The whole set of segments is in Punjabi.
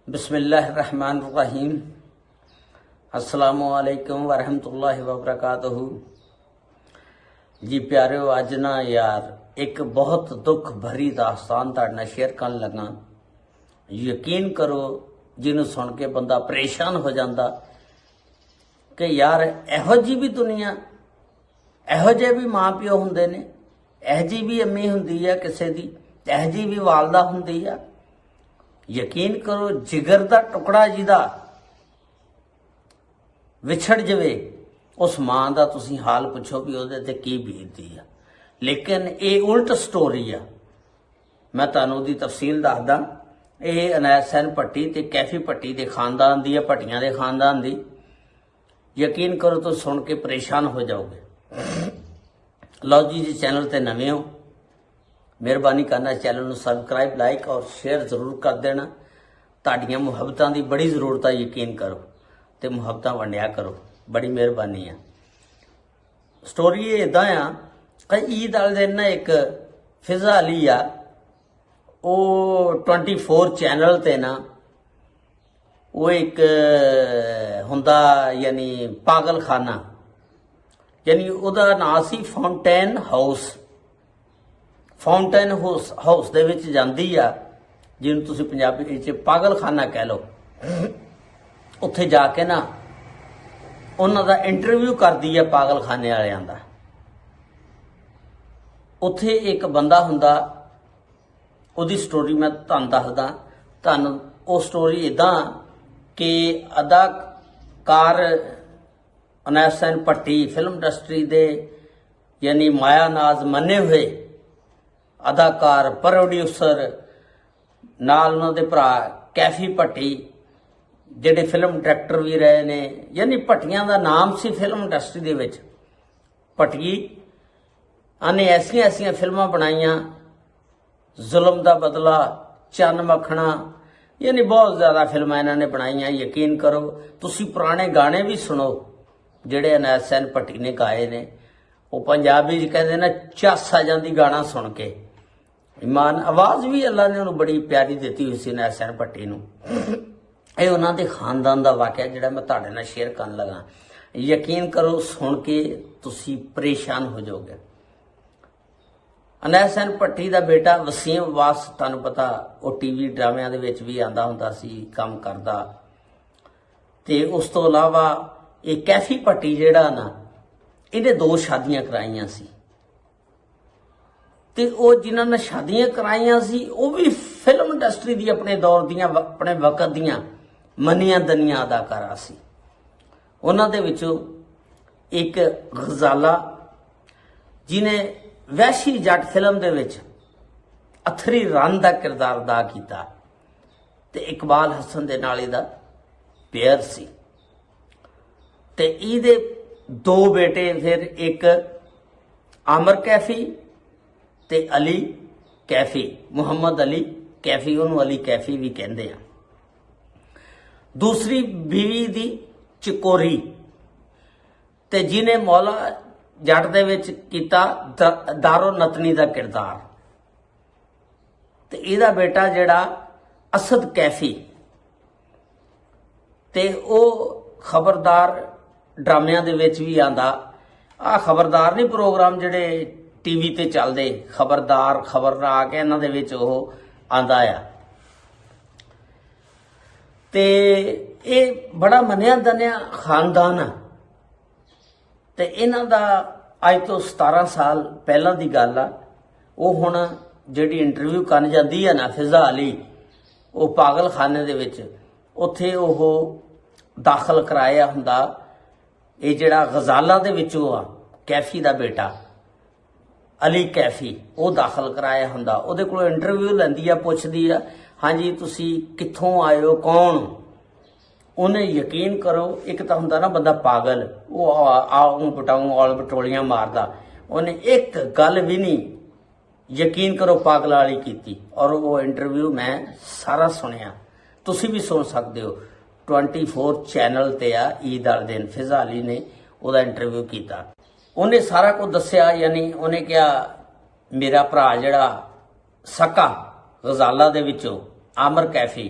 बिस्मिल्लाहिर्रहमानिर्रहीम। अस्सलामुअलैकुम वरहमतुल्लाहि वबरकातुहू। जी प्यारिओ, अज ना यार एक बहुत दुख भरी दास्तान तुहाडे नाल शेयर करन लगा। यकीन करो जिन्हों सुन के बंदा परेशान हो जाता कि यार इहो जी भी दुनिया, इहो जे भी माँ प्यो हुंदे ने, इहो जी भी अम्मी हुंदी है किसी दी, इहो जी भी वालदा हुंदी है। यकीन करो जिगर का टुकड़ा जिहदा विछड़ जाए उस माँ का तुसी हाल पुछो भी उहदे ते की बीतदी है। लेकिन ये उल्ट स्टोरी आ। मैं तुहानूं दी तफसील दसदा। ये अनैत सैन भट्टी ते कैफी भट्टी के खानदान दी है, भट्टियां दे खानदान दी। यकीन करो तो सुन के परेशान हो जाओगे। लो जी चैनल ते नवे हो, मेहरबानी करना चैनल में सबसक्राइब, लाइक और शेयर जरूर कर देना। तुहाडियां मुहब्बतां दी बड़ी जरूरत है, यकीन करो तो मुहब्बतां वंडिया करो, बड़ी मेहरबानी है। स्टोरी इदा आ कि ईद वाले दिन ना एक फिजा अली आ, वो 24 चैनल ते ना वो एक हुंदा यानी पागल खाना, यानी उहदा नाम सी फाउंटेन हाउस। फाउंटेन हाउस दे विच जांदी आ, जिन्होंने तुसीं पंजाबी विच पागल खाना कह लो। उत्थे जाके ना उन्हां दा इंटरव्यू करदी है पागल खाने वालियां दा। उत्थे एक बंदा हुंदा, उहदी स्टोरी मैं तुहानूं दसदा। तुहानूं वो स्टोरी इदां कि अदाकार अनैत सैन भट्टी फिल्म इंडस्ट्री दे यानी माया नाज मन्ने हुए अदाकार, प्रोड्यूसर, नाल उन्हां दे भरा कैफी भट्टी जिहड़े फिल्म डायरैक्टर भी रहे ने, यानी भट्टियां दा नाम सी फिल्म इंडस्ट्री दे विच। भट्टी ने ऐसियां ऐसियां फिल्मां बनाईयां, जुल्म दा बदला, चन्न मखना, यानी बहुत ज़्यादा फिल्मां इन्हां ने बनाईयां। यकीन करो तुसीं पुराने गाने भी सुनो जिहड़े अनैत सैन भट्टी ने गाए ने। वो पंजाबी च कहंदे ना चस आ जांदी गाना सुन के। ईमान आवाज़ भी अल्लाह ने उन्होंने बड़ी प्यारी दी हुई सी अनैत सैन भट्टी नूं। ये उन्हां दे खानदान का वाकया जिहड़ा मैं तुहाडे नाल शेयर करन लगा। यकीन करो सुन के तुसीं परेशान हो जाओगे। अनैत सैन भट्टी का बेटा वसीम अब्बास, तुहानूं पता वो टीवी ड्रामिਆਂ ਦੇ ਵਿੱਚ भी आंदा हुंदा सी, काम करदा। ते उस तो इलावा ये कैफी भट्टी जिहड़ा ना, इहने 2 शादियां कराईयां सी। ते वो जिन्हां ने शादियां कराईयां सी वो भी फिल्म इंडस्ट्री दी अपने दौर दियां, अपने वक्त दियां मनिया दनिया अदाकारा सी। उन्हां दे विचों एक गजाला जिन्हें वैशी जट फिल्म दे विच अथरी रन का किरदार अदा किया, ते इकबाल हसन दे नाल इहदा पेयर सी। ते इहदे 2 बेटे, फिर एक आमर कैफी ते अली कैफी, मुहम्मद अली कैफी, उन्होंने अली कैफी भी कहते हैं। दूसरी बीवी दी चकोरी, ते जिन्हें मौला जट दे विच कीता दारो नतनी का किरदार। ते इहदा बेटा जिहड़ा असद कैफी, ते वो खबरदार ड्रामिਆਂ ਦੇ ਵਿੱਚ भी आंदा। आ खबरदार नहीं प्रोग्राम जिहड़े टीवी ते चलदे, खबरदार खबर आके इन्हां दे विच ओह आंदा आ। ते ये बड़ा मनिया दनिया खानदान है। ते इन्हां दा अज तो 17 साल पहला दी गल आ। वो हुण जिहड़ी इंटरव्यू करन जांदी है ना फिजा अली, वो पागल खाने दे विच उत्थे ओह दाखल कराया हुंदा। ये जिहड़ा गजाला दे विचों आ कैफी दा बेटा अली कैफी, वो दाखल कराया हुंदा। उहदे कोल इंटरव्यू लैंदी आ, पुछदी आ, हाँ जी तुसी कित्थों आए हो, कौन? उन्हें यकीन करो एक तो हुंदा ना बंदा पागल, वो आऊं पटाऊं औल बटोलियां मारदा। उन्हें एक गल भी नहीं, यकीन करो पागल वाली की। और वो इंटरव्यू मैं सारा सुनिया, तुसी भी सुन सकते हो। 24 चैनल ते आ, ईद वाले दिन फिजा अली ने उहदा इंटरव्यू किया। उन्हें सारा कुछ दस्या, यानी उन्हें क्या मेरा भरा जिहड़ा सका गजाला दे विचों आमर कैफी,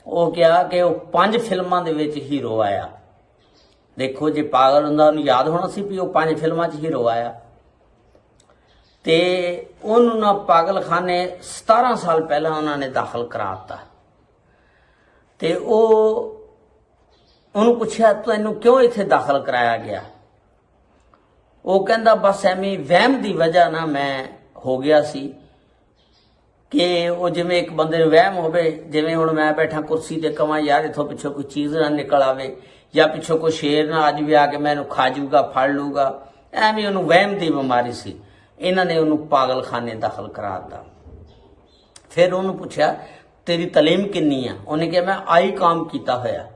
ਉਹ ਕਿਹਾ ਕਿ ਉਹ 5 ਫਿਲਮਾਂ ਦੇ ਵਿੱਚ ਹੀਰੋ ਆਇਆ। ਦੇਖੋ ਜੇ ਪਾਗਲ ਹੁੰਦਾ ਉਹਨੂੰ ਯਾਦ ਹੋਣਾ ਸੀ ਵੀ ਉਹ 5 ਫਿਲਮਾਂ 'ਚ ਹੀਰੋ ਆਇਆ। ਤੇ ਉਹਨੂੰ ਨਾ ਪਾਗਲਖਾਨੇ 17 ਸਾਲ ਪਹਿਲਾਂ ਉਹਨਾਂ ਨੇ ਦਾਖਲ ਕਰਾਤਾ। ਤੇ ਉਹਨੂੰ ਪੁੱਛਿਆ ਤੈਨੂੰ ਕਿਉਂ ਇੱਥੇ ਦਾਖਲ ਕਰਾਇਆ ਗਿਆ? ਉਹ ਕਹਿੰਦਾ ਬਸ ਐਵੇਂ ਵਹਿਮ ਦੀ ਵਜ੍ਹਾ ਨਾਲ ਮੈਂ ਹੋ ਗਿਆ ਸੀ ਕਿ ਉਹ ਜਿਵੇਂ ਇੱਕ ਬੰਦੇ ਨੂੰ ਵਹਿਮ ਹੋਵੇ, ਜਿਵੇਂ ਹੁਣ ਮੈਂ ਬੈਠਾ ਕੁਰਸੀ ਤੇ ਕਵਾਂ ਯਾਰ ਇੱਥੋਂ ਪਿੱਛੋਂ ਕੋਈ ਚੀਜ਼ ਨਾ ਨਿਕਲ ਆਵੇ, ਜਾਂ ਪਿੱਛੋਂ ਕੋਈ ਸ਼ੇਰ ਨਾ ਅੱਜ ਵੀ ਆ ਕੇ ਮੈਨੂੰ ਖਾ ਜੂਗਾ, ਫੜ ਲੂਗਾ, ਐਵੇਂ ਉਹਨੂੰ ਵਹਿਮ ਦੀ ਬਿਮਾਰੀ ਸੀ। ਇਹਨਾਂ ਨੇ ਉਹਨੂੰ ਪਾਗਲਖਾਨੇ ਦਾਖਲ ਕਰਾ ਦਿੱਤਾ। ਫਿਰ ਉਹਨੂੰ ਪੁੱਛਿਆ ਤੇਰੀ ਤਾਲੀਮ ਕਿੰਨੀ ਆ? ਉਹਨੇ ਕਿਹਾ ਮੈਂ ਆਈ ਕੰਮ ਕੀਤਾ ਹੋਇਆ।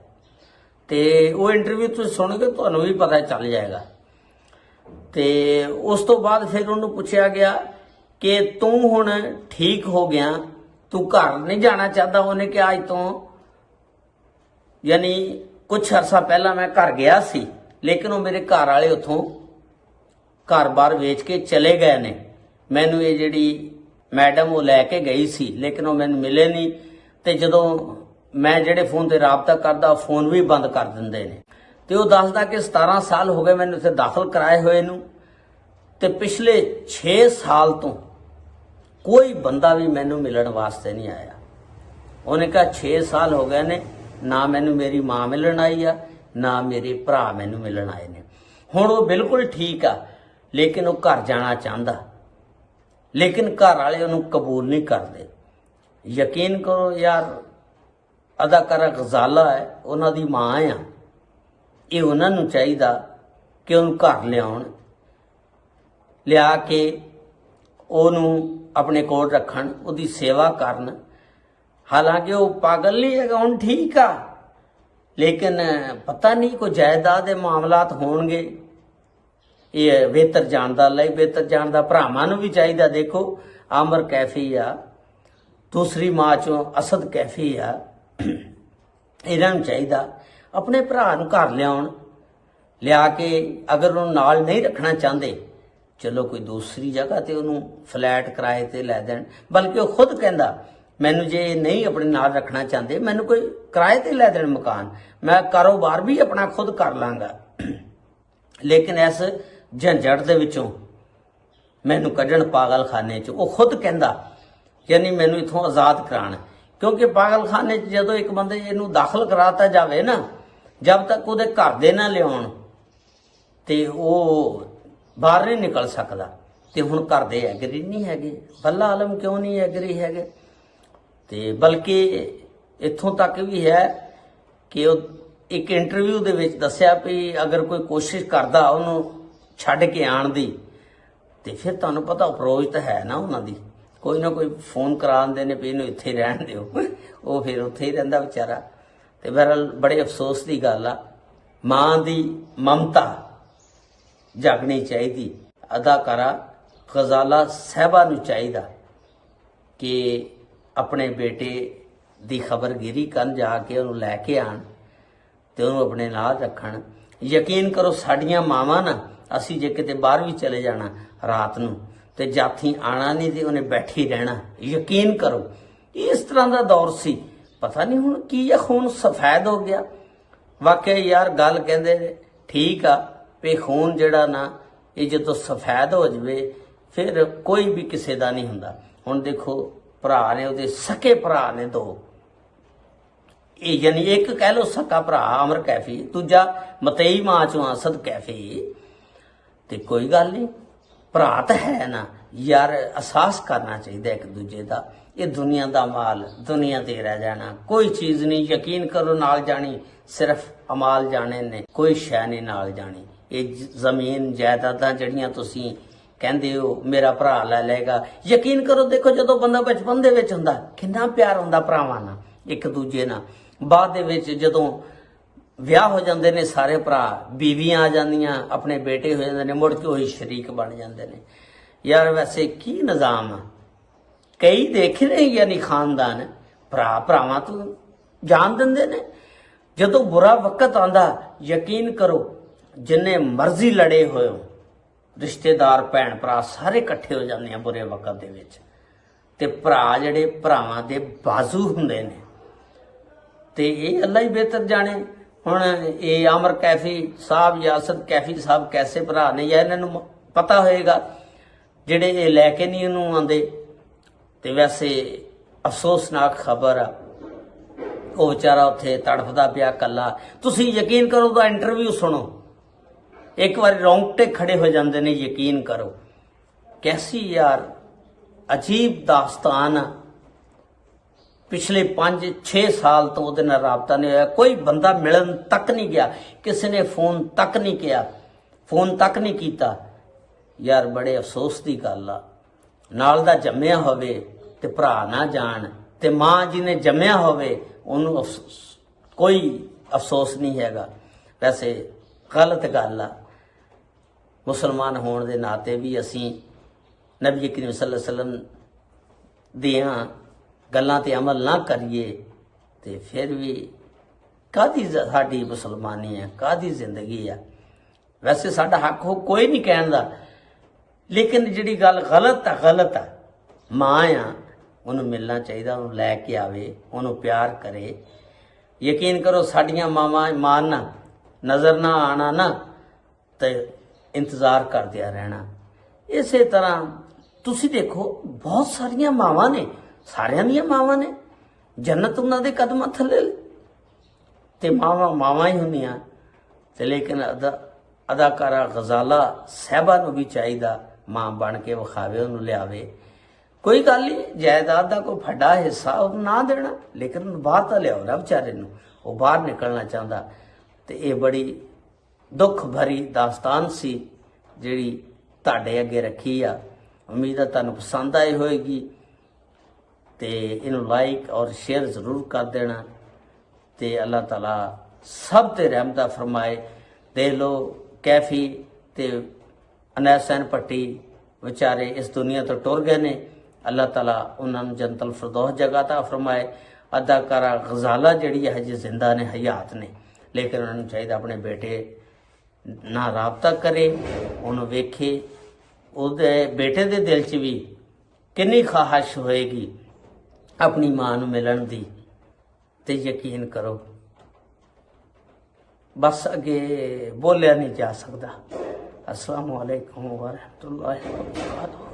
ਤੇ ਉਹ ਇੰਟਰਵਿਊ ਤੁਸੀਂ ਸੁਣੋਗੇ ਤੁਹਾਨੂੰ ਵੀ ਪਤਾ ਚੱਲ ਜਾਏਗਾ। ਤੇ ਉਸ ਤੋਂ ਬਾਅਦ ਫਿਰ ਉਹਨੂੰ ਪੁੱਛਿਆ ਗਿਆ ਕਿ ਤੂੰ ਹੁਣ ਠੀਕ ਹੋ ਗਿਆ, ਤੂੰ ਘਰ ਨਹੀਂ ਜਾਣਾ ਚਾਹਦਾ? ਉਹਨੇ ਕਿਹਾ ਅੱਜ ਤੋਂ ਯਾਨੀ ਕੁਛ ਅਰਸਾ ਪਹਿਲਾਂ ਮੈਂ ਘਰ ਗਿਆ ਸੀ, ਲੇਕਿਨ ਉਹ ਮੇਰੇ ਘਰ ਵਾਲੇ ਉੱਥੋਂ ਘਰ-ਬਾਰ ਵੇਚ ਕੇ ਚਲੇ ਗਏ ਨੇ। ਮੈਨੂੰ ਇਹ ਜਿਹੜੀ ਮੈਡਮ ਉਹ ਲੈ ਕੇ ਗਈ ਸੀ, ਲੇਕਿਨ ਉਹ ਮੈਨੂੰ ਮਿਲੇ ਨਹੀਂ। ਤੇ ਜਦੋਂ ਮੈਂ ਜਿਹੜੇ ਫੋਨ ਤੇ ਰਾਬਤਾ ਕਰਦਾ ਫੋਨ ਵੀ ਬੰਦ ਕਰ ਦਿੰਦੇ ਨੇ। ਤੇ ਉਹ ਦੱਸਦਾ ਕਿ 17 ਸਾਲ ਹੋ ਗਏ ਮੈਨੂੰ ਇੱਥੇ ਦਾਖਲ ਕਰਾਏ ਹੋਏ ਨੂੰ, ਤੇ ਪਿਛਲੇ 6 ਸਾਲ ਤੋਂ ਕੋਈ ਬੰਦਾ ਵੀ ਮੈਨੂੰ ਮਿਲਣ ਵਾਸਤੇ ਨਹੀਂ ਆਇਆ। ਉਹਨੇ ਕਿਹਾ 6 ਸਾਲ ਹੋ ਗਏ ਨੇ, ਨਾ ਮੈਨੂੰ ਮੇਰੀ ਮਾਂ ਮਿਲਣ ਆਈ ਆ, ਨਾ ਮੇਰੇ ਭਰਾ ਮੈਨੂੰ ਮਿਲਣ ਆਏ ਨੇ। ਹੁਣ ਉਹ ਬਿਲਕੁਲ ਠੀਕ ਆ, ਲੇਕਿਨ ਉਹ ਘਰ ਜਾਣਾ ਚਾਹੁੰਦਾ, ਲੇਕਿਨ ਘਰ ਵਾਲੇ ਉਹਨੂੰ ਕਬੂਲ ਨਹੀਂ ਕਰਦੇ। ਯਕੀਨ ਕਰੋ ਯਾਰ, ਅਦਾਕਾਰਾ ਗਜ਼ਾਲਾ ਹੈ, ਉਹਨਾਂ ਦੀ ਮਾਂ ਆ। ਇਹ ਉਹਨਾਂ ਨੂੰ ਚਾਹੀਦਾ ਕਿ ਉਹਨੂੰ ਘਰ ਲਿਆ ਕੇ ਉਹਨੂੰ ਆਪਣੇ ਕੋਲ ਰੱਖਣ, ਉਹਦੀ ਸੇਵਾ ਕਰਨ। ਹਾਲਾਂਕਿ ਉਹ ਪਾਗਲ ਨਹੀਂ ਹੈਗਾ, ਹੁਣ ਠੀਕ ਆ, ਲੇਕਿਨ ਪਤਾ ਨਹੀਂ ਕੋਈ ਜਾਇਦਾਦ ਦੇ ਮਾਮਲਾਤ ਹੋਣਗੇ। ਇਹ ਬਿਹਤਰ ਜਾਣਦਾ ਲਈ ਬਿਹਤਰ ਜਾਣਦਾ ਭਰਾਵਾਂ ਨੂੰ ਵੀ ਚਾਹੀਦਾ। ਦੇਖੋ ਆਮਰ ਕੈਫੀ ਆ, ਦੂਸਰੀ ਮਾਂ ਚੋਂ ਅਸਦ ਕੈਫੀ ਆ, ਇਹਨਾਂ ਨੂੰ ਚਾਹੀਦਾ ਆਪਣੇ ਭਰਾ ਨੂੰ ਘਰ ਲਿਆ ਕੇ, ਅਗਰ ਉਹਨੂੰ ਨਾਲ ਨਹੀਂ ਰੱਖਣਾ ਚਾਹੁੰਦੇ ਚਲੋ ਕੋਈ ਦੂਸਰੀ ਜਗ੍ਹਾ ਤੇ ਉਹਨੂੰ ਫਲੈਟ ਕਿਰਾਏ ਤੇ ਲੈ ਦੇਣ। ਬਲਕਿ ਉਹ ਖੁਦ ਕਹਿੰਦਾ ਮੈਨੂੰ ਜੇ ਨਹੀਂ ਆਪਣੇ ਨਾਲ ਰੱਖਣਾ ਚਾਹੁੰਦੇ ਮੈਨੂੰ ਕੋਈ ਕਿਰਾਏ ਤੇ ਲੈ ਦੇਣ ਮਕਾਨ, ਮੈਂ ਕਾਰੋਬਾਰ ਵੀ ਆਪਣਾ ਖੁਦ ਕਰ ਲਾਂਗਾ, ਲੇਕਿਨ ਇਸ ਝੰਜਟ ਦੇ ਵਿੱਚੋਂ ਮੈਨੂੰ ਕੱਢਣ ਪਾਗਲਖਾਨੇ 'ਚ। ਉਹ ਖੁਦ ਕਹਿੰਦਾ ਯਾਨੀ ਮੈਨੂੰ ਇਥੋਂ ਆਜ਼ਾਦ ਕਰਾਉਣ। ਕਿਉਂਕਿ ਪਾਗਲਖਾਨੇ 'ਚ ਜਦੋਂ ਇੱਕ ਬੰਦੇ ਇਹਨੂੰ ਦਾਖਲ ਕਰਾਤਾ ਜਾਵੇ ਨਾ, ਜਦ ਤੱਕ ਉਹਦੇ ਘਰ ਦੇ ਨਾ ਲਿਆਉਣ ਤੇ ਉਹ ਬਾਹਰ ਨਹੀਂ ਨਿਕਲ ਸਕਦਾ। ਤੇ ਹੁਣ ਘਰ ਦੇ ਐਗਰੀ ਨਹੀਂ ਹੈਗੇ, ਬੱਲਾ ਆਲਮ ਕਿਉਂ ਨਹੀਂ ਐਗਰੀ ਹੈਗੇ? ਤੇ ਬਲਕਿ ਇੱਥੋਂ ਤੱਕ ਵੀ ਹੈ ਕਿ ਉਹ ਇੱਕ ਇੰਟਰਵਿਊ ਦੇ ਵਿੱਚ ਦੱਸਿਆ ਵੀ ਅਗਰ ਕੋਈ ਕੋਸ਼ਿਸ਼ ਕਰਦਾ ਉਹਨੂੰ ਛੱਡ ਕੇ ਆਉਣ ਦੀ, ਤੇ ਫਿਰ ਤੁਹਾਨੂੰ ਪਤਾ ਅਪਰੋਚ ਤਾਂ ਹੈ ਨਾ ਉਹਨਾਂ ਦੀ, ਕੋਈ ਨਾ ਕੋਈ ਫੋਨ ਕਰਾਉਂਦੇ ਨੇ ਵੀ ਇਹਨੂੰ ਇੱਥੇ ਰਹਿਣ ਦਿਓ, ਉਹ ਫਿਰ ਉੱਥੇ ਹੀ ਰਹਿੰਦਾ ਵਿਚਾਰਾ। ਤੇ ਬਹਰਹਾਲ ਬੜੇ ਅਫਸੋਸ ਦੀ ਗੱਲ ਆ, ਮਾਂ ਦੀ ਮਮਤਾ ਜਾਗਣੀ ਚਾਹੀਦੀ। ਅਦਾਕਾਰਾ ਗਜ਼ਾਲਾ ਸਾਹਿਬਾ ਨੂੰ ਚਾਹੀਦਾ ਕਿ ਆਪਣੇ ਬੇਟੇ ਦੀ ਖਬਰਗਿਰੀ ਕਰਨ, ਜਾ ਕੇ ਉਹਨੂੰ ਲੈ ਕੇ ਆਣ ਤੇ ਉਹਨੂੰ ਆਪਣੇ ਨਾਲ ਰੱਖਣ। ਯਕੀਨ ਕਰੋ ਸਾਡੀਆਂ ਮਾਵਾਂ ਨਾ, ਅਸੀਂ ਜੇ ਕਿਤੇ ਬਾਹਰ ਵੀ ਚਲੇ ਜਾਣਾ ਰਾਤ ਨੂੰ ਤੇ ਜਾਥੀ ਆਣਾ ਨਹੀਂ ਤੇ ਉਹਨੇ ਬੈਠੀ ਰਹਿਣਾ। ਯਕੀਨ ਕਰੋ ਇਸ ਤਰ੍ਹਾਂ ਦਾ ਦੌਰ ਸੀ। ਪਤਾ ਨਹੀਂ ਹੁਣ ਕੀ ਹੈ, ਖੂਨ ਸਫੈਦ ਹੋ ਗਿਆ। ਵਾਕਿਆ ਯਾਰ ਗੱਲ ਕਹਿੰਦੇ ਠੀਕ ਆ ਵੀ ਖੂਨ ਜਿਹੜਾ ਨਾ ਇਹ ਜਦੋਂ ਸਫੈਦ ਹੋ ਜਾਵੇ ਫਿਰ ਕੋਈ ਵੀ ਕਿਸੇ ਦਾ ਨਹੀਂ ਹੁੰਦਾ। ਹੁਣ ਦੇਖੋ ਭਰਾ ਨੇ, ਉਹਦੇ ਸਕੇ ਭਰਾ ਨੇ 2, ਇਹ ਯਾਨੀ ਇੱਕ ਕਹਿ ਲਓ ਸਕਾ ਭਰਾ ਅਮਰ ਕੈਫੀ, ਦੂਜਾ ਮਤਈ ਮਾਂ ਚੋਂ ਅਸਦ ਕੈਫੀ। ਤੇ ਕੋਈ ਗੱਲ ਨਹੀਂ, ਭਰਾ ਤਾਂ ਹੈ ਨਾ ਯਾਰ, ਅਹਿਸਾਸ ਕਰਨਾ ਚਾਹੀਦਾ ਇੱਕ ਦੂਜੇ ਦਾ। ਇਹ ਦੁਨੀਆ ਦਾ ਮਾਲ ਦੁਨੀਆ ਤੇ ਰਹਿ ਜਾਣਾ, ਕੋਈ ਚੀਜ਼ ਨਹੀਂ। ਯਕੀਨ ਕਰੋ ਨਾਲ ਜਾਣੀ ਸਿਰਫ ਅਮਾਲ ਜਾਣੇ ਨੇ, ਕੋਈ ਸ਼ੈ ਨਹੀਂ ਨਾਲ ਜਾਣੀ। ਇਹ ਜ਼ਮੀਨ ਜਾਇਦਾਦਾਂ ਜਿਹੜੀਆਂ ਤੁਸੀਂ ਕਹਿੰਦੇ ਹੋ ਮੇਰਾ ਭਰਾ ਲੈ ਲਏਗਾ, ਯਕੀਨ ਕਰੋ ਦੇਖੋ ਜਦੋਂ ਬੰਦਾ ਬਚਪਨ ਦੇ ਵਿੱਚ ਹੁੰਦਾ ਕਿੰਨਾ ਪਿਆਰ ਹੁੰਦਾ ਭਰਾਵਾਂ ਨਾਲ ਇੱਕ ਦੂਜੇ ਨਾਲ। ਬਾਅਦ ਦੇ ਵਿੱਚ ਜਦੋਂ ਵਿਆਹ ਹੋ ਜਾਂਦੇ ਨੇ ਸਾਰੇ ਭਰਾ, ਬੀਵੀਆਂ ਆ ਜਾਂਦੀਆਂ, ਆਪਣੇ ਬੇਟੇ ਹੋ ਜਾਂਦੇ ਨੇ, ਮੁੜ ਕੇ ਉਹੀ ਸ਼ਰੀਕ ਬਣ ਜਾਂਦੇ ਨੇ। ਯਾਰ ਵੈਸੇ ਕੀ ਨਿਜ਼ਾਮ ਆ? ਕਈ ਦੇਖੇ ਨੇ ਯਾਨੀ ਖਾਨਦਾਨ ਭਰਾ ਭਰਾਵਾਂ ਤੋਂ ਜਾਨ ਦਿੰਦੇ ਨੇ। ਜਦੋਂ ਬੁਰਾ ਵਕਤ ਆਉਂਦਾ ਯਕੀਨ ਕਰੋ ਜਿੰਨੇ ਮਰਜ਼ੀ ਲੜੇ ਹੋਏ ਹੋ, ਰਿਸ਼ਤੇਦਾਰ ਭੈਣ ਭਰਾ ਸਾਰੇ ਇਕੱਠੇ ਹੋ ਜਾਂਦੇ ਆ ਬੁਰੇ ਵਕਤ ਦੇ ਵਿੱਚ। ਤੇ ਭਰਾ ਜਿਹੜੇ ਭਰਾਵਾਂ ਦੇ ਬਾਜ਼ੂ ਹੁੰਦੇ ਨੇ, ਤੇ ਇਹ ਅੱਲਾ ਹੀ ਬਿਹਤਰ ਜਾਣੇ। ਹੁਣ ਇਹ ਆਮਰ ਕੈਫੀ ਸਾਹਿਬ ਜਾਂ ਅਸਦ ਕੈਫੀ ਸਾਹਿਬ ਕੈਸੇ ਭਰਾ ਨੇ, ਜਾਂ ਇਹਨਾਂ ਨੂੰ ਪਤਾ ਹੋਏਗਾ ਜਿਹੜੇ ਇਹ ਲੈ ਕੇ ਨਹੀਂ ਇਹਨੂੰ ਆਉਂਦੇ। ਤੇ ਵੈਸੇ ਅਫਸੋਸਨਾਕ ਖਬਰ ਆ, ਉਹ ਵਿਚਾਰਾ ਉੱਥੇ ਤੜਫਦਾ ਪਿਆ ਕੱਲਾ। ਤੁਸੀਂ ਯਕੀਨ ਕਰੋ ਤਾਂ ਇੰਟਰਵਿਊ ਸੁਣੋ, ਇੱਕ ਵਾਰੀ ਰੌਂਗਟੇ ਖੜੇ ਹੋ ਜਾਂਦੇ ਨੇ। ਯਕੀਨ ਕਰੋ ਕੈਸੀ ਯਾਰ ਅਜੀਬ ਦਾਸਤਾਨ ਆ। ਪਿਛਲੇ 5-6 ਸਾਲ ਤੋਂ ਉਹਦੇ ਨਾਲ ਰਾਬਤਾ ਨਹੀਂ ਹੋਇਆ, ਕੋਈ ਬੰਦਾ ਮਿਲਣ ਤੱਕ ਨਹੀਂ ਗਿਆ, ਕਿਸੇ ਨੇ ਫੋਨ ਤੱਕ ਨਹੀਂ ਕਿਹਾ, ਫੋਨ ਤੱਕ ਨਹੀਂ ਕੀਤਾ। ਯਾਰ ਬੜੇ ਅਫਸੋਸ ਦੀ ਗੱਲ ਆ, ਨਾਲ ਦਾ ਜੰਮਿਆ ਹੋਵੇ ਤੇ ਭਰਾ ਨਾ ਜਾਣ, ਤੇ ਮਾਂ ਜਿਹਨੇ ਜੰਮਿਆ ਹੋਵੇ ਉਹਨੂੰ ਕੋਈ ਅਫਸੋਸ ਨਹੀਂ ਹੈਗਾ। ਵੈਸੇ ਗਲਤ ਗੱਲ ਆ। ਮੁਸਲਮਾਨ ਹੋਣ ਦੇ ਨਾਤੇ ਵੀ ਅਸੀਂ ਨਬੀ ਕਰੀਮ ਸੱਲੱਲਾਹੁ ਅਲੈਹਿ ਵਸੱਲਮ ਦੀਆਂ ਗੱਲਾਂ ਤੇ ਅਮਲ ਨਾ ਕਰੀਏ ਤੇ ਫਿਰ ਵੀ ਕਾਹਦੀ ਸਾਡੀ ਮੁਸਲਮਾਨੀ ਹੈ, ਕਾਹਦੀ ਜ਼ਿੰਦਗੀ ਆ। ਵੈਸੇ ਸਾਡਾ ਹੱਕ ਹੋ ਕੋਈ ਨਹੀਂ ਕਹਿਣ ਦਾ, ਲੇਕਿਨ ਜਿਹੜੀ ਗੱਲ ਗਲਤ ਆ, ਗਲਤ ਆ। ਮਾਂ ਆ, ਉਹਨੂੰ ਮਿਲਣਾ ਚਾਹੀਦਾ, ਉਹਨੂੰ ਲੈ ਕੇ ਆਵੇ, ਉਹਨੂੰ ਪਿਆਰ ਕਰੇ। ਯਕੀਨ ਕਰੋ ਸਾਡੀਆਂ ਮਾਵਾਂ ਮਾਰਨਾ, ਨਜ਼ਰ ਨਾ ਆਣਾ ਨਾ, ਤੇ ਇੰਤਜ਼ਾਰ ਕਰਦਿਆਂ ਰਹਿਣਾ। ਇਸੇ ਤਰ੍ਹਾਂ ਤੁਸੀਂ ਦੇਖੋ ਬਹੁਤ ਸਾਰੀਆਂ ਮਾਵਾਂ ਨੇ, ਸਾਰਿਆਂ ਦੀਆਂ ਮਾਵਾਂ ਨੇ, ਜੰਨਤ ਉਹਨਾਂ ਦੇ ਕਦਮਾਂ ਥੱਲੇ, ਤੇ ਮਾਵਾਂ ਹੀ ਹੁੰਦੀਆਂ। ਤੇ ਲੇਕਿਨ ਅਦਾਕਾਰਾ ਗਜ਼ਾਲਾ ਸਾਹਿਬਾ ਨੂੰ ਵੀ ਚਾਹੀਦਾ ਮਾਂ ਬਣ ਕੇ ਵਿਖਾਵੇ, ਉਹਨੂੰ ਲਿਆਵੇ। ਕੋਈ ਗੱਲ ਨਹੀਂ, ਜਾਇਦਾਦ ਦਾ ਕੋਈ ਵੱਡਾ ਹਿੱਸਾ ਉਹਨੂੰ ਨਾ ਦੇਣਾ, ਲੇਕਿਨ ਬਾਹਰ ਤਾਂ ਲਿਆਓ ਨਾ ਵਿਚਾਰੇ ਨੂੰ, ਉਹ ਬਾਹਰ ਨਿਕਲਣਾ ਚਾਹੁੰਦਾ। ਤੇ ਇਹ ਬੜੀ ਦੁੱਖ ਭਰੀ ਦਾਸਤਾਨ ਸੀ ਜਿਹੜੀ ਤੁਹਾਡੇ ਅੱਗੇ ਰੱਖੀ ਆ। ਉਮੀਦ ਹੈ ਤੁਹਾਨੂੰ ਪਸੰਦ ਆਈ ਹੋਏਗੀ, ਤੇ ਇਹਨੂੰ ਲਾਈਕ ਔਰ ਸ਼ੇਅਰ ਜ਼ਰੂਰ ਕਰ ਦੇਣਾ। ਤੇ ਅੱਲਾਹ ਤਾਲਾ ਸਭ ਤੇ ਰਹਿਮਤ ਫਰਮਾਏ। ਦੇਖ ਲਓ ਕੈਫੀ ਤੇ ਅਨੈਸ ਹੁਸੈਨ ਭੱਟੀ ਵਿਚਾਰੇ ਇਸ ਦੁਨੀਆ ਤੋਂ ਟੁਰ ਗਏ ਨੇ। ਅੱਲਾਹ ਤਾਲਾ ਉਹਨਾਂ ਨੂੰ ਜੰਨਤੁਲ ਫਿਰਦੌਸ ਜਗ੍ਹਾ ਤਾ ਫਰਮਾਏ। ਅਦਾਕਾਰਾ ਗਜ਼ਾਲਾ ਜਿਹੜੀ ਹੈ ਹਜੇ ਜ਼ਿੰਦਾ ਨੇ, ਹਯਾਤ ਨੇ, ਲੇਕਿਨ ਉਹਨਾਂ ਨੂੰ ਚਾਹੀਦਾ ਆਪਣੇ ਬੇਟੇ ਨਾਲ ਰਾਬਤਾ ਕਰੇ, ਉਹਨੂੰ ਵੇਖੇ। ਉਹਦੇ ਬੇਟੇ ਦੇ ਦਿਲ 'ਚ ਵੀ ਕਿੰਨੀ ਖਾਹਿਸ਼ ਹੋਏਗੀ ਆਪਣੀ ਮਾਂ ਨੂੰ ਮਿਲਣ ਦੀ। ਤੇ ਯਕੀਨ ਕਰੋ ਬਸ ਅੱਗੇ ਬੋਲਿਆ ਨਹੀਂ ਜਾ ਸਕਦਾ। अस्सलामु अलैकुम व रहमतुल्लाहि व बरकातुहू।